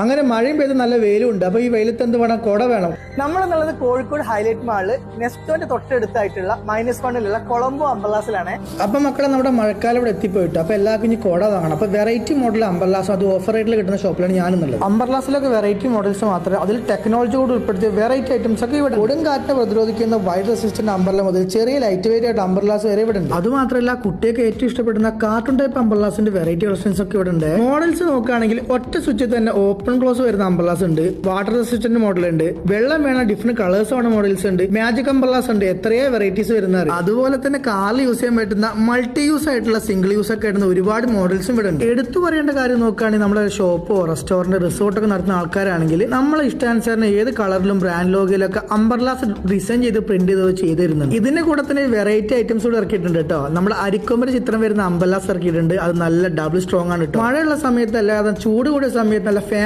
അങ്ങനെ മഴയും പെയ്ത് നല്ല വെയിലും ഉണ്ട്. അപ്പൊ ഈ വെയിലത്ത് എന്ത് വേണം? കുട വേണം. നമ്മളെന്നുള്ളത് കോഴിക്കോട് ഹൈലൈറ്റ് മാളില് നെസ്റ്റോന്റെ തൊട്ടടുത്തായിട്ടുള്ള -1 കൊളംബോ അംബർലാസിലാണ്. അപ്പൊ മക്കളെ നമ്മുടെ മഴക്കാലം ഇവിടെ എത്തിപ്പോയിട്ട് അപ്പൊ എല്ലാവർക്കും ഇനി കുട വാങ്ങണം. അപ്പൊ വെറൈറ്റി മോഡൽ അംബർലാസ് അത് ഓഫർ റേറ്റിൽ കിട്ടുന്ന ഷോപ്പിലാണ് ഞാനെന്നുള്ളത്. അംബർലാസിലൊക്കെ വെറൈറ്റി മോഡൽസ് മാത്രമേ അതിൽ ടെക്നോളജി കൂടി ഉൾപ്പെടുത്തിയ വെറൈറ്റി ഐറ്റംസ് ഒക്കെ ഇവിടെ. കൊടുങ്കാറ്റിനെ പ്രതിരോധിക്കുന്ന വൈഡ് റെസിസ്റ്റന്റ് അംബർല മുതൽ ചെറിയ ലൈറ്റ് വെയിറ്റ് ആയിട്ട് അംബർലാസ് വരെ ഇവിടെ ഉണ്ട്. അത് മാത്രമല്ല കുട്ടിയൊക്കെ ഏറ്റവും ഇഷ്ടപ്പെടുന്ന കാർട്ടൂൺ ടൈപ്പ് അംബർലാസിന്റെ വെറൈറ്റി കളക്ഷൻസ് ഒക്കെ ഇവിടെ ഉണ്ട്. മോഡൽസ് നോക്കുകയാണെങ്കിൽ ഒറ്റ സ്വിച്ചിൽ തന്നെ ഓപ്പൺ ക്ലോസ് വരുന്ന അംബർലാസ് ഉണ്ട്, വാട്ടർ റെസിസ്റ്റന്റ് മോഡൽ ഉണ്ട്, വെള്ളം വേണ ഡിഫറെന്റ് കളേഴ്സ് ആണ് മോഡൽസ് ഉണ്ട്, മാജിക് അംബർലാസ് ഉണ്ട്, എത്രയോ വെറൈറ്റീസ് വരുന്നത്. അതുപോലെ തന്നെ കാറിൽ യൂസ് ചെയ്യാൻ പറ്റുന്ന മൾട്ടി യൂസ് ആയിട്ടുള്ള സിംഗിൾ യൂസ് ഒക്കെ ആയിട്ടുള്ള ഒരുപാട് മോഡൽസും ഇവിടെ ഉണ്ട്. എടുത്തു പറയേണ്ട കാര്യം നോക്കുകയാണെങ്കിൽ നമ്മുടെ ഷോപ്പോ റെസ്റ്റോറന്റ് റിസോർട്ടൊക്കെ നടത്തുന്ന ആൾക്കാരാണെങ്കിൽ നമ്മളെ ഇഷ്ടാനുസരണം ഏത് കളറിലും ബ്രാൻഡ് ലോഗോയിലൊക്കെ അംബർലാസ് ഡിസൈൻ ചെയ്ത് പ്രിന്റ് ചെയ്ത് തരുന്നുണ്ട്. ഇതിന്റെ കൂടെ തന്നെ വെറൈറ്റി ഐറ്റംസ് കൂടെ ഇറക്കിയിട്ടുണ്ട് കേട്ടോ. നമ്മുടെ അരിക്കൊമ്പന്റെ ചിത്രം വരുന്ന അംബർലാസ് ഇറക്കിയിട്ടുണ്ട്. അത് നല്ല ഡബിൾ സ്ട്രോങ് ആണ് കേട്ടോ. മഴയുള്ള സമയത്ത് അല്ലാതെ ചൂട് കൂടിയ സമയത്ത് നല്ല ഫാൻ